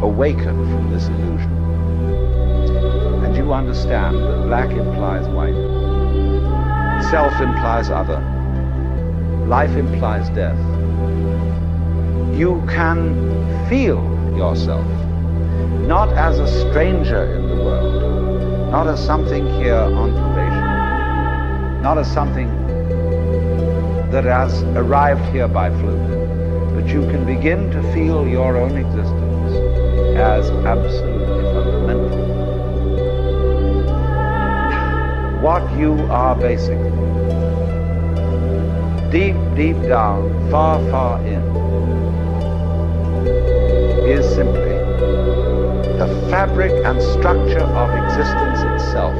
awaken from this illusion, and you understand that black implies white, self implies other, life implies death, you can feel yourself not as a stranger in the world, not as something here on probation, not as something that has arrived here by fluke, but you can begin to feel your own existence as absolutely fundamental. What you are basically, deep, deep down, far, far in, is simply the fabric and structure of existence itself,